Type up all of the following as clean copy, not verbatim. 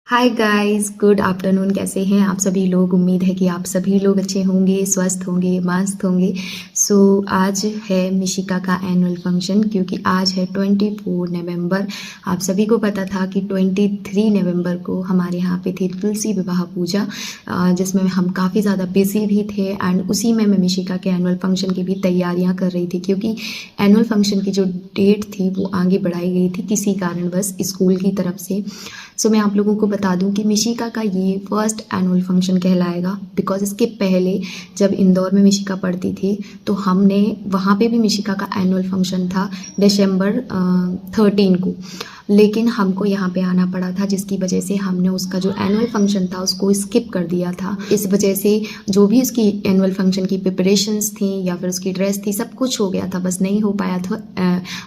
Hi guys, good afternoon. कैसे हैं आप सभी लोग? उम्मीद है कि आप सभी लोग अच्छे होंगे, स्वस्थ होंगे, मस्त होंगे। आज है मिशिका का एनुअल फंक्शन, क्योंकि आज है 24 नवंबर। आप सभी को पता था कि 23 नवंबर को हमारे यहाँ पे थी तुलसी विवाह पूजा, जिसमें हम काफ़ी ज़्यादा बिजी भी थे। एंड उसी में मैं मिशिका के एनुअल फंक्शन की भी तैयारियाँ कर रही थी, क्योंकि एनुअल फंक्शन की जो डेट थी वो आगे बढ़ाई गई थी किसी कारणवश स्कूल की तरफ से। मैं आप लोगों को बता दूं कि मिशिका का ये फर्स्ट एनुअल फंक्शन कहलाएगा, बिकॉज इसके पहले जब इंदौर में मिशिका पढ़ती थी तो हमने वहाँ पे भी मिशिका का एनुअल फंक्शन था दिसंबर 13 को, लेकिन हमको यहाँ पे आना पड़ा था, जिसकी वजह से हमने उसका जो एनुअल फंक्शन था उसको स्किप कर दिया था। इस वजह से जो भी उसकी एनुअल फंक्शन की प्रिपरेशंस थी या फिर उसकी ड्रेस थी, सब कुछ हो गया था, बस नहीं हो पाया था।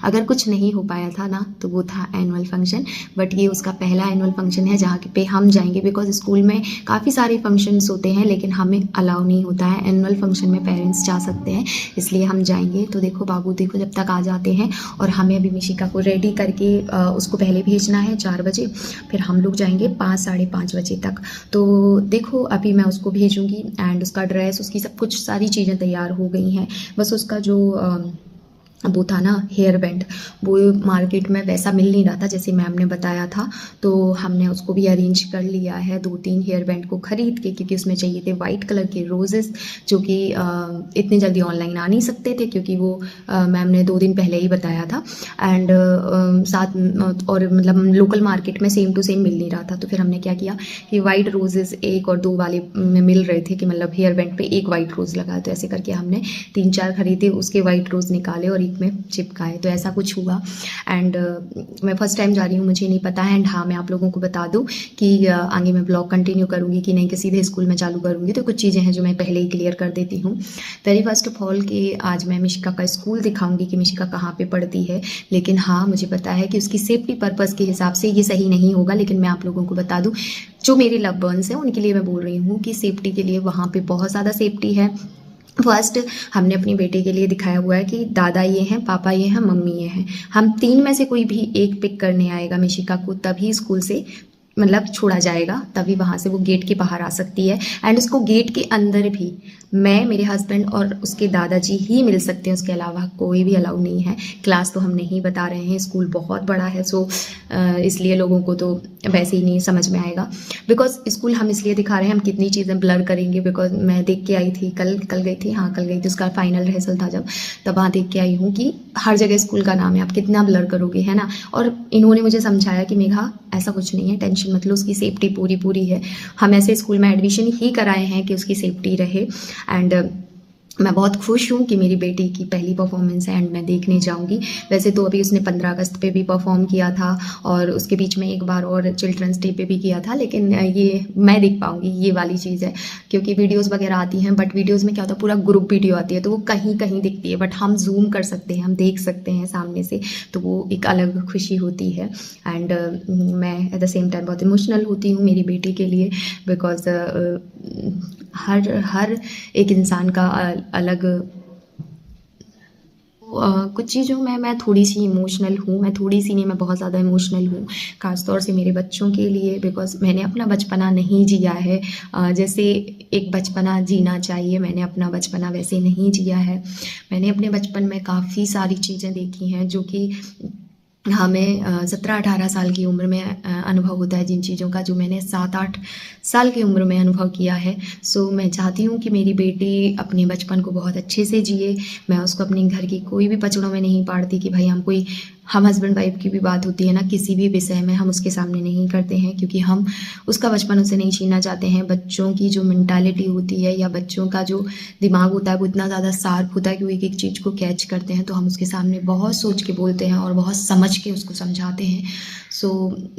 अगर कुछ नहीं हो पाया था ना, तो वो था एनुअल फंक्शन। बट ये उसका पहला एनुअल फंक्शन है जहाँ पे हम जाएंगे, बिकॉज स्कूल में काफ़ी सारे फंक्शंस होते हैं लेकिन हमें अलाउ नहीं होता है। एनुअल फंक्शन में पेरेंट्स जा सकते हैं, इसलिए हम जाएंगे। तो देखो बाबू, देखो जब तक आ जाते हैं, और हमें अभी मिशिका को रेडी करके उसको पहले भेजना है 4 बजे, फिर हम लोग जाएंगे 5 साढ़े 5 बजे तक। तो देखो अभी मैं उसको भेजूँगी, एंड उसका ड्रेस, उसकी सब कुछ सारी चीज़ें तैयार हो गई हैं। बस उसका जो वो था ना हेयर बैंड, वो मार्केट में वैसा मिल नहीं रहा था जैसे मैम ने बताया था, तो हमने उसको भी अरेंज कर लिया है 2-3 हेयर बैंड को ख़रीद के, क्योंकि उसमें चाहिए थे वाइट कलर के रोजेस, जो कि इतने जल्दी ऑनलाइन आ नहीं सकते थे, क्योंकि वो मैम ने 2 दिन पहले ही बताया था। एंड साथ और मतलब लोकल मार्केट में सेम टू सेम मिल नहीं रहा था, तो फिर हमने क्या किया कि वाइट रोजेस 1 और 2 वाले में मिल रहे थे, कि मतलब हेयर बैंड पे 1 वाइट रोज़ लगा, तो ऐसे करके हमने 3-4 खरीदे, उसके वाइट रोज़ निकाले और में चिपकाए, तो ऐसा कुछ हुआ। एंड मैं फर्स्ट टाइम जा रही हूँ, मुझे नहीं पता है। एंड हाँ, मैं आप लोगों को बता दूँ कि आगे मैं ब्लॉग कंटिन्यू करूँगी कि नहीं, कि सीधे स्कूल में चालू करूँगी, तो कुछ चीज़ें हैं जो मैं पहले ही क्लियर कर देती हूँ। वेरी फर्स्ट ऑफ ऑल कि आज मैं मिशिका का स्कूल दिखाऊंगी कि मिशिका कहाँ पे पढ़ती है, लेकिन हाँ मुझे पता है कि उसकी सेफ्टी पर्पज़ के हिसाब से ये सही नहीं होगा, लेकिन मैं आप लोगों को बता दूँ, जो मेरे लव बर्न्स हैं उनके लिए मैं बोल रही हूँ कि सेफ्टी के लिए वहाँ पे बहुत ज़्यादा सेफ्टी है। फर्स्ट हमने अपनी बेटी के लिए दिखाया हुआ है कि दादा ये हैं, पापा ये हैं, मम्मी ये हैं। हम 3 में से कोई भी एक पिक करने आएगा मिशिका को, तभी स्कूल से मतलब छोड़ा जाएगा, तभी वहाँ से वो गेट के बाहर आ सकती है। एंड उसको गेट के अंदर भी मैं, मेरे हस्बैंड और उसके दादाजी ही मिल सकते हैं, उसके अलावा कोई भी अलाउ नहीं है। क्लास तो हम नहीं बता रहे हैं, स्कूल बहुत बड़ा है, सो इसलिए लोगों को तो वैसे ही नहीं समझ में आएगा। बिकॉज स्कूल हम इसलिए दिखा रहे हैं, हम कितनी चीज़ें ब्लर करेंगे, बिकॉज मैं देख के आई थी, कल गई थी, हाँ कल गई थी, उसका फाइनल रिहर्सल था जब, तब वहाँ देख के आई हूँ कि हर जगह स्कूल का नाम है, आप कितना ब्लर करोगे, है ना। और इन्होंने मुझे समझाया कि मेघा ऐसा कुछ नहीं है, टेंशन मत लो, उसकी सेफ्टी पूरी है। हम ऐसे स्कूल में एडमिशन ही कराए हैं कि उसकी सेफ्टी रहे। एंड मैं बहुत खुश हूँ कि मेरी बेटी की पहली परफॉर्मेंस है, एंड मैं देखने जाऊँगी। वैसे तो अभी उसने 15 अगस्त पे भी परफॉर्म किया था, और उसके बीच में एक बार और चिल्ड्रंस डे पे भी किया था, लेकिन ये मैं देख पाऊँगी, ये वाली चीज़ है। क्योंकि वीडियोज़ वगैरह आती हैं, बट वीडियोज़ में क्या होता है, पूरा ग्रुप वीडियो आती है, तो वो कहीं कहीं दिखती है, बट हम जूम कर सकते हैं, हम देख सकते हैं सामने से, तो वो एक अलग खुशी होती है। एंड मैं एट द सेम टाइम बहुत इमोशनल होती हूँ मेरी बेटी के लिए, बिकॉज हर एक इंसान का अलग कुछ चीज़ों में मैं थोड़ी सी इमोशनल हूँ, मैं थोड़ी सी नहीं, मैं बहुत ज़्यादा इमोशनल हूँ, ख़ासतौर से मेरे बच्चों के लिए, बिकॉज मैंने अपना बचपना नहीं जिया है। जैसे एक बचपना जीना चाहिए, मैंने अपना बचपना वैसे नहीं जिया है। मैंने अपने बचपन में काफ़ी सारी चीज़ें देखी हैं जो कि हमें 17-18 साल की उम्र में अनुभव होता है, जिन चीज़ों का जो मैंने 7-8 साल की उम्र में अनुभव किया है। मैं चाहती हूँ कि मेरी बेटी अपने बचपन को बहुत अच्छे से जिए। मैं उसको अपने घर की कोई भी पचड़ों में नहीं पाड़ती कि भाई हम हस्बैंड वाइफ की भी बात होती है ना, किसी भी विषय में हम उसके सामने नहीं करते हैं, क्योंकि हम उसका बचपन उसे नहीं छीनना चाहते हैं। बच्चों की जो मेंटालिटी होती है या बच्चों का जो दिमाग होता है वो इतना ज़्यादा शार्प होता है कि वो एक एक चीज़ को कैच करते हैं, तो हम उसके सामने बहुत सोच के बोलते हैं और बहुत समझ के उसको समझाते हैं।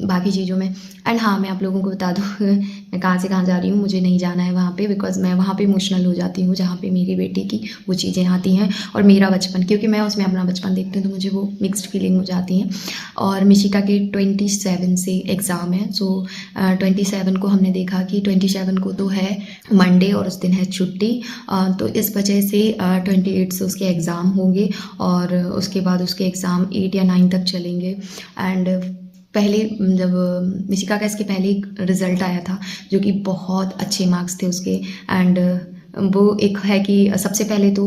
बाकी चीज़ों में। एंड हाँ, मैं आप लोगों को बता दूँ मैं कहाँ से कहाँ जा रही हूँ, मुझे नहीं जाना है वहाँ पे, बिकॉज मैं वहाँ पे इमोशनल हो जाती हूँ जहाँ पे मेरी बेटी की वो चीज़ें आती हैं, और मेरा बचपन, क्योंकि मैं उसमें अपना बचपन देखती हूँ तो मुझे वो मिक्स्ड फीलिंग हो जाती हैं। और मिशिका के 27 से एग्ज़ाम है। 27 को हमने देखा कि 27 को तो है मंडे और उस दिन है छुट्टी, तो इस वजह से 28 से उसके एग्ज़ाम होंगे, और उसके बाद उसके एग्ज़ाम 8 या 9 तक चलेंगे। एंड पहले जब मिशिका का इसके पहले एक रिज़ल्ट आया था जो कि बहुत अच्छे मार्क्स थे उसके। एंड वो एक है कि सबसे पहले तो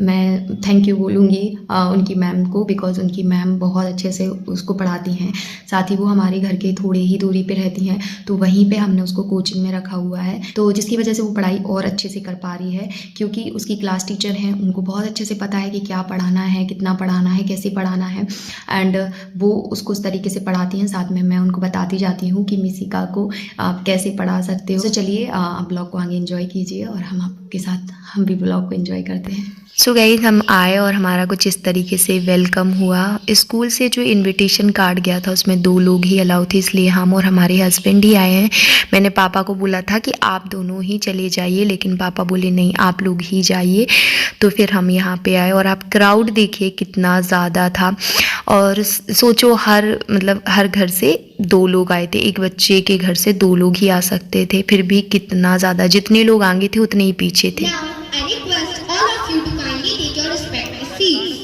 मैं थैंक यू बोलूँगी उनकी मैम को, बिकॉज़ उनकी मैम बहुत अच्छे से उसको पढ़ाती हैं। साथ ही वो हमारे घर के थोड़े ही दूरी पे रहती हैं, तो वहीं पे हमने उसको कोचिंग में रखा हुआ है, तो जिसकी वजह से वो पढ़ाई और अच्छे से कर पा रही है। क्योंकि उसकी क्लास टीचर हैं, उनको बहुत अच्छे से पता है कि क्या पढ़ाना है, कितना पढ़ाना है, कैसे पढ़ाना है, एंड वो उसको उस तरीके से पढ़ाती हैं। साथ में मैं उनको बताती जाती हूँ कि मिशिका को आप कैसे पढ़ा सकते हो। तो चलिए आप ब्लॉग को आगे एंजॉय कीजिए और हम भी ब्लॉग को एंजॉय करते हैं। सो गाइस, हम आए और हमारा कुछ इस तरीके से वेलकम हुआ। स्कूल से जो इनविटेशन कार्ड गया था उसमें 2 लोग ही अलाउ थे, इसलिए हम और हमारे हस्बैंड ही आए हैं। मैंने पापा को बोला था कि आप दोनों ही चले जाइए, लेकिन पापा बोले नहीं आप लोग ही जाइए। तो फिर हम यहाँ पे आए और आप क्राउड देखिए कितना ज़्यादा था। और सोचो हर घर से 2 लोग आए थे, एक बच्चे के घर से 2 लोग ही आ सकते थे, फिर भी कितना ज़्यादा, जितने लोग आगे थे उतने ही पीछे थे। Now, I request all of you to kindly take your respective seats.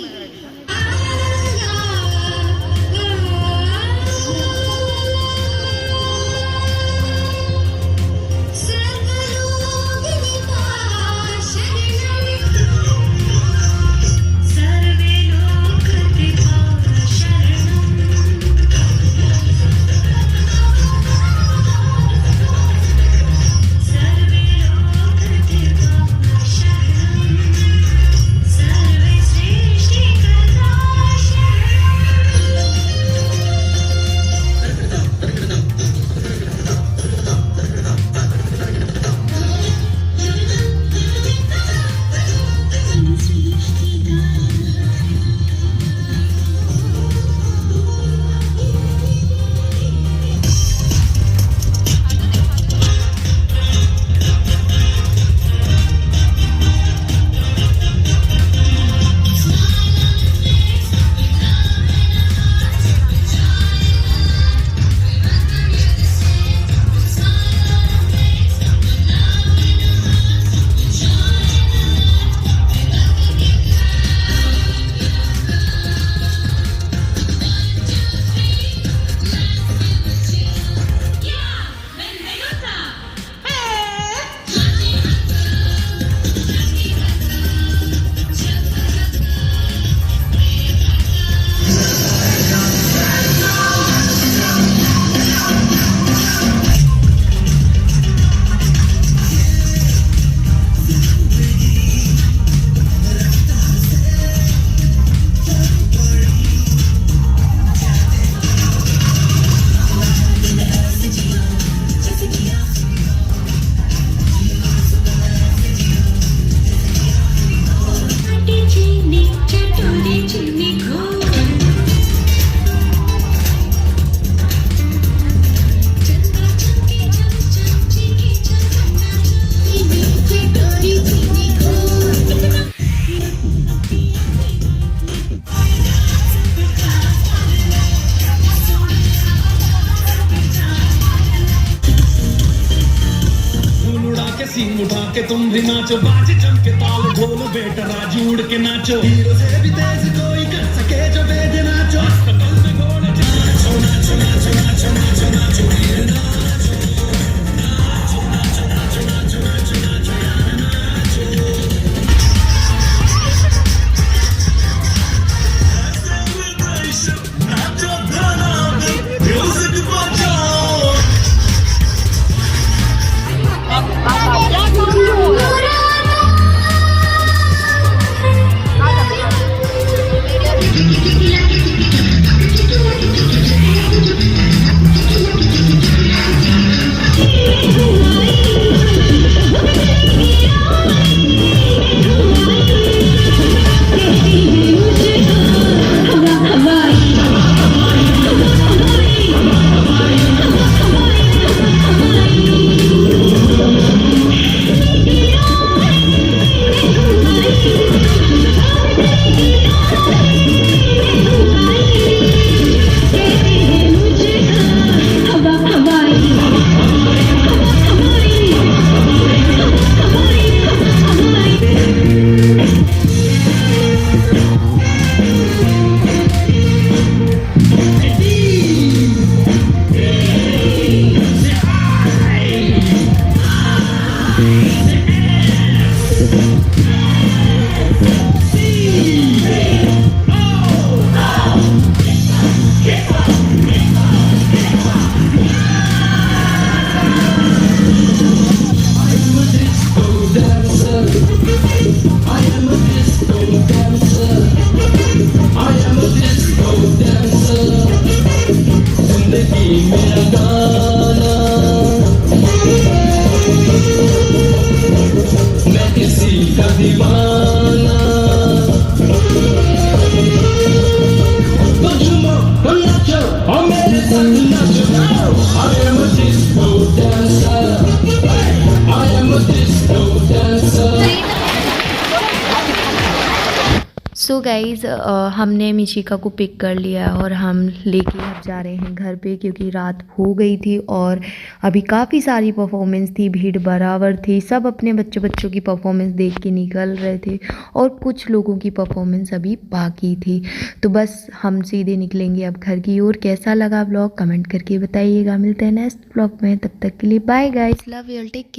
सीन उठा के तुम भी नाचो, बाजे जम के ताल ढोल बेटा राजू उड़ के नाचो, हीरो से भी तेज कोई कर सके जो वेद नाचो, अस्पताल में घोड़े नाचो नाचो नाचो नाचो नाचो नाचो वीर नाचो नाचो नाचो नाचो नाचो नाचो नाचो यार नाचो। नाचो गाना म्यूजिक बजाओ। Thank you. सो गाइज़ हमने मिशिका को पिक कर लिया और हम लेके अब जा रहे हैं घर पे, क्योंकि रात हो गई थी और अभी काफ़ी सारी परफॉर्मेंस थी, भीड़ बराबर थी, सब अपने बच्चों की परफॉर्मेंस देख के निकल रहे थे और कुछ लोगों की परफॉर्मेंस अभी बाकी थी। तो बस हम सीधे निकलेंगे अब घर की ओर। कैसा लगा ब्लॉग कमेंट करके बताइएगा। मिलते हैं नेक्स्ट ब्लॉग में, तब तक के लिए bye guys, love you, take care.